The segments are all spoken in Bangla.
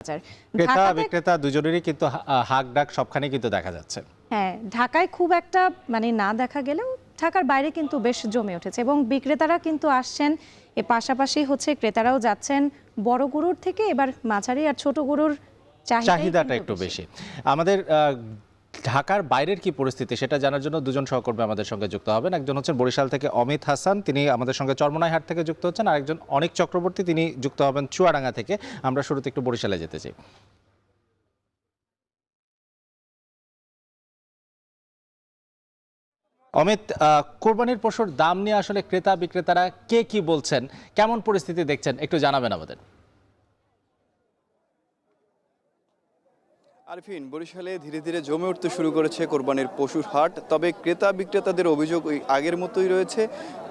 বাজার। ক্রেতা ঢাকাতে বিক্রেতা দুজনেরই কিন্তু হাক ডাক সবখানে কিন্তু দেখা যাচ্ছে। হ্যাঁ, ঢাকায় খুব একটা না দেখা গেলেও ঢাকার বাইরে কিন্তু বেশ জমে উঠেছে এবং বিক্রেতারা কিন্তু আসছেন। এর পাশাপাশি ক্রেতারাও যাচ্ছেন বড় গরুর থেকে এবার মাঝারি আর ছোট গরুর চাহিদাটা একটু বেশি। আমাদের ঢাকার বাইরের কি পরিস্থিতি সেটা জানার জন্য দুজন সহকর্মী আমাদের সঙ্গে যুক্ত হবেন। একজন হচ্ছেন বরিশাল থেকে অমিত হাসান, তিনি আমাদের সঙ্গে চরমোনাইহাট থেকে যুক্ত হচ্ছেন। আরেকজন অনিক চক্রবর্তী, তিনি যুক্ত হবেন চুয়াডাঙ্গা থেকে। আমরা শুরুতে একটু বরিশালে যেতে চাই। অমিত, কোরবানির পশুর দাম নিয়ে আসলে ক্রেতা বিক্রেতারা কে কি বলছেন, কেমন পরিস্থিতি দেখছেন একটু জানাবেন আমাদের। আরফিন, বরিশালে ধীরে ধীরে জমে উঠতে শুরু করেছে কোরবানির পশুর হাট। তবে ক্রেতা বিক্রেতাদের অভিযোগ ওই আগের মতোই রয়েছে।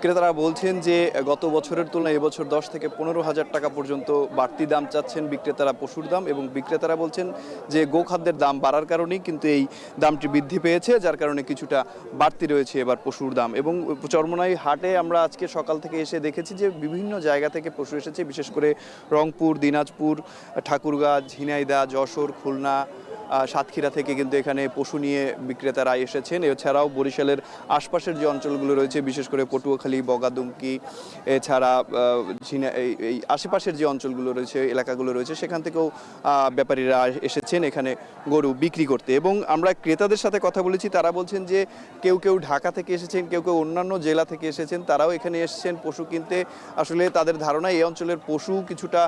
ক্রেতারা বলছেন যে গত বছরের তুলনায় এবছর 10 থেকে 15,000 টাকা পর্যন্ত বাড়তি দাম চাচ্ছেন বিক্রেতারা পশুর দাম, এবং বিক্রেতারা বলছেন যে গোখাদ্যের দাম বাড়ার কারণেই কিন্তু এই দামটি বৃদ্ধি পেয়েছে, যার কারণে কিছুটা বাড়তি রয়েছে এবার পশুর দাম। এবং চরমোনাই হাটে আমরা আজকে সকাল থেকে এসে দেখেছি যে বিভিন্ন জায়গা থেকে পশু এসেছে, বিশেষ করে রংপুর, দিনাজপুর, ঠাকুরগাঁ, ঝিনাইদহ, যশোর, খুলনা, সাতক্ষীরা থেকে কিন্তু এখানে পশু নিয়ে বিক্রেতারা এসেছেন। এছাড়াও বরিশালের আশপাশের যে অঞ্চলগুলো রয়েছে, বিশেষ করে পটুয়াখালী, বগাদুমকি, এছাড়া এই আশেপাশের যে অঞ্চলগুলো রয়েছে, এলাকাগুলো রয়েছে, সেখান থেকেও ব্যাপারীরা এসেছেন এখানে গরু বিক্রি করতে। এবং আমরা ক্রেতাদের সাথে কথা বলেছি, তারা বলছেন যে কেউ কেউ ঢাকা থেকে এসেছেন, কেউ কেউ অন্যান্য জেলা থেকে এসেছেন, তারাও এখানে এসেছেন পশু কিনতে। আসলে তাদের ধারণা এই অঞ্চলের পশু কিছুটা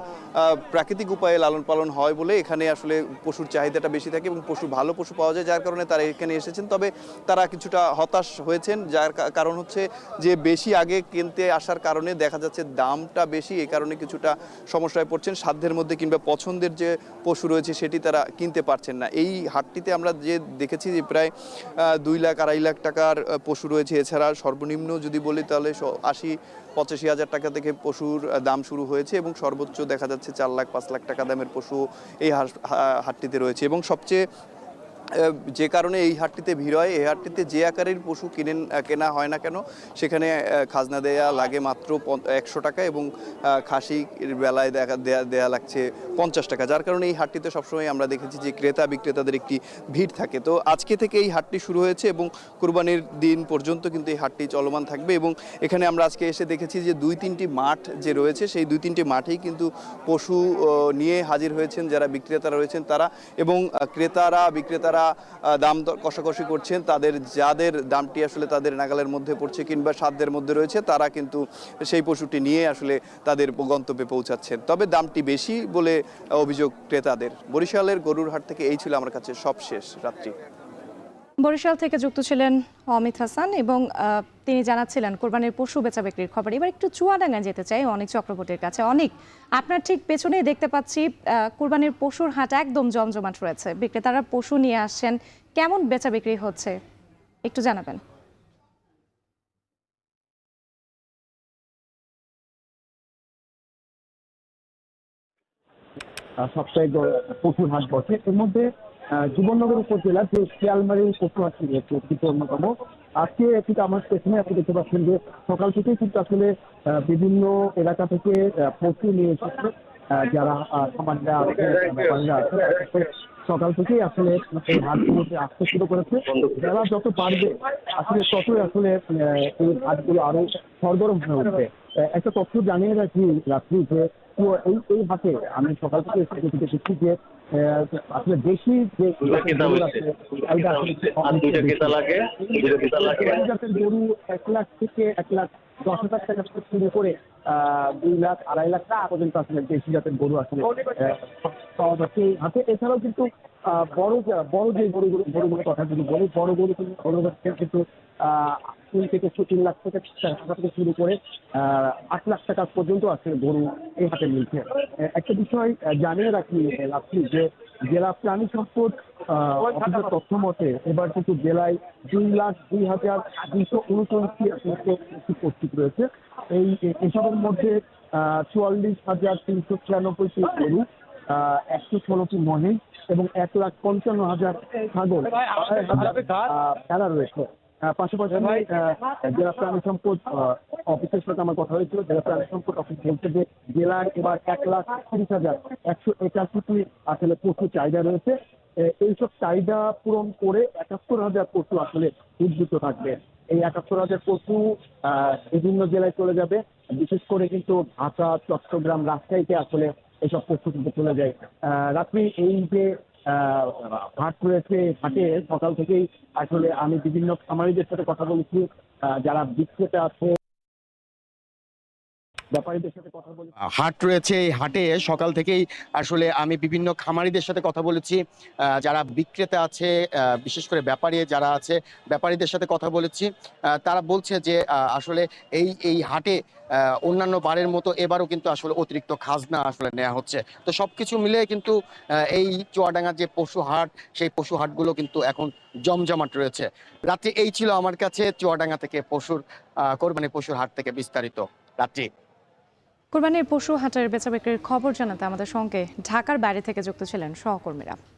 প্রাকৃতিক উপায়ে লালন পালন হয় বলে এখানে আসলে পশুর চাহিদাটা বেশি থাকে এবং ভালো পশু পাওয়া যায়, যার কারণে তারা এখানে এসেছেন। তবে তারা কিছুটা হতাশ হয়েছেন, যার কারণ হচ্ছে যে বেশি আগে কিনতে আসার কারণে দেখা যাচ্ছে দামটা বেশি, এই কারণে কিছুটা সমস্যায় পড়ছেন। সাধ্যের মধ্যে কিংবা পছন্দের যে পশু রয়েছে সেটি তারা কিনতে পারছেন না। এই হাটটিতে আমরা যে দেখেছি যে প্রায় 2 লাখ 2.5 লাখ টাকার পশু রয়েছে। এছাড়া সর্বনিম্ন যদি বলি তাহলে 80-85 হাজার টাকা থেকে পশুর দাম শুরু হয়েছে এবং সর্বোচ্চ দেখা যাচ্ছে 4 লাখ 5 লাখ টাকা দামের পশু এই হাটটিতে রয়েছে। এবং সবচেয়ে যে কারণে এই হাটটিতে ভিড় হয়, এই হাটটিতে যে আকারের পশু কেনা হয় না কেন, সেখানে খাজনা দেয়া লাগে মাত্র 100 টাকা এবং খাসির বেলায় দেয়া লাগছে 50 টাকা, যার কারণে এই হাটটিতে সবসময় আমরা দেখেছি যে ক্রেতা বিক্রেতাদের একটি ভিড় থাকে। তো আজকে থেকে এই হাটটি শুরু হয়েছে এবং কুরবানির দিন পর্যন্ত কিন্তু এই হাটটি চলমান থাকবে। এবং এখানে আমরা আজকে এসে দেখেছি যে 2-3টি মাঠ যে রয়েছে, সেই 2-3টি মাঠেই কিন্তু পশু নিয়ে হাজির হয়েছেন যারা বিক্রেতারা রয়েছেন তারা, এবং বিক্রেতারা দাম কষাকষি করছেন। যাদের দামটি আসলে তাদের নাগালের মধ্যে পড়ছে কিংবা সাধ্যের মধ্যে রয়েছে, তারা কিন্তু সেই পশুটি নিয়ে আসলে তাদের গন্তব্যে পৌঁছাচ্ছেন। তবে দামটি বেশি বলে অভিযোগ ক্রেতাদের। বরিশালের গরুর হাট থেকে এই ছিল আমার কাছে সবশেষ রাত্রি। বরিশাল থেকে যুক্ত ছিলেন অমিত হাসান এবং তিনি জানাচ্ছিলেন কোরবানির পশু বেচা বিক্রির খবর। এবার একটু চুয়াডাঙ্গায় যেতে চাই অনিক চক্রবর্তীর কাছে। অনিক, আপনার ঠিক পেছনেই দেখতে পাচ্ছি কোরবানির পশুর হাট একদম জমজমাট রয়েছে, বিক্রেতারা পশু নিয়ে আসছেন। কেমন বেচা বিক্রি হচ্ছে একটু জানাবেন। সপ্তাহে পশুর হাট বসে, এর মধ্যে জীবননগর উপজেলার যে শিয়ালমারি পশু হাট রয়েছে অন্যতম। আজকে কিন্তু আমার পেছনে আপনি দেখতে পাচ্ছেন যে সকাল থেকেই কিন্তু আসলে বিভিন্ন এলাকা থেকে পশু নিয়ে এসেছে যারা সমাজরা সকাল থেকেই আসলে এই হাটগুলোতে আসতে শুরু করেছে। যারা যত পারবে আসলে ততই আসলে এই হাটগুলো আরো সরগরম হয়ে উঠবে। একটা তথ্য জানিয়ে রাখি রাত্রি যে এই হাটে আমি সকাল থেকে দেখেছি যে আসলে বেশি যে গরু 1 লাখ থেকে 1,10,000 টাকা শুরু করে 2 লাখ 2.5 লাখ টাকা পর্যন্ত আসলে দেশি জাতের গরু আসলে পাওয়া যাচ্ছে এই হাটে। এছাড়াও কিন্তু বড় যে গরুগুলোর কথা যদি বলি, বড় গরু কিন্তু 3 থেকে 3 লাখ টাকা থেকে শুরু করে 8 লাখ টাকা পর্যন্ত আসলে গরু এই হাটে মিলছে। একটা বিষয় জানিয়ে রাখি যে জেলা প্রাণী সম্পদ অফিসের তথ্য মতে এবার কিন্তু জেলায় 2,02,239টি আসলে প্রস্তুত রয়েছে। এসবের মধ্যে 44,396টি গরু, 116টি মহিষ এবং 1,55,000 ছাগল ভেড়া রয়েছে। পাশাপাশি জেলা প্রাণী সম্পদ অফিসের সাথে আমার কথা হয়েছিল। জেলা প্রাণী সম্পদ অফিস বলছে যে জেলায় এবার 1,30,181টি আসলে পশু চাহিদা রয়েছে। এইসব চাহিদা পূরণ করে 71,000 পশু আসলে উদ্বুদ্ধ থাকবে। এই 71,000 পশু বিভিন্ন জেলায় চলে যাবে। বিশেষ করে কিন্তু ঢাকা, চট্টগ্রাম, রাজশাহীতে আসলে এসব পশু কিন্তু চলে যায়। রাত্রি এই যে হাট রয়েছে, হাটে সকাল থেকেই আসলে আমি বিভিন্ন খামারিদের সাথে কথা বলেছি, যারা বিক্রেতা আছে, ব্যাপারীদের সাথে কথা বলেছি। হাট রয়েছে, এই হাটে সকাল থেকেই আসলে আমি বিভিন্ন খামারিদের সাথে কথা বলেছি, যারা বিক্রেতা আছে, বিশেষ করে ব্যাপারী যারা আছে, ব্যাপারীদের সাথে কথা বলেছি। তারা বলছে যে আসলে এই হাটে অন্যান্য বারের মতো এবারও কিন্তু আসলে অতিরিক্ত খাজনা আসলে নেওয়া হচ্ছে। তো সবকিছু মিলে কিন্তু এই চুয়াডাঙ্গার যে পশু হাট, সেই পশু হাটগুলো কিন্তু এখন জমজমাট রয়েছে। রাত্রি এই ছিল আমার কাছে চুয়াডাঙ্গা থেকে কোরবানি পশুর হাট থেকে বিস্তারিত। রাত্রি কোরবানির পশু হাটের বেচাবিক্রির খবর জানাতে আমাদের সঙ্গে ঢাকার বাইরে থেকে যুক্ত ছিলেন সহকর্মীরা।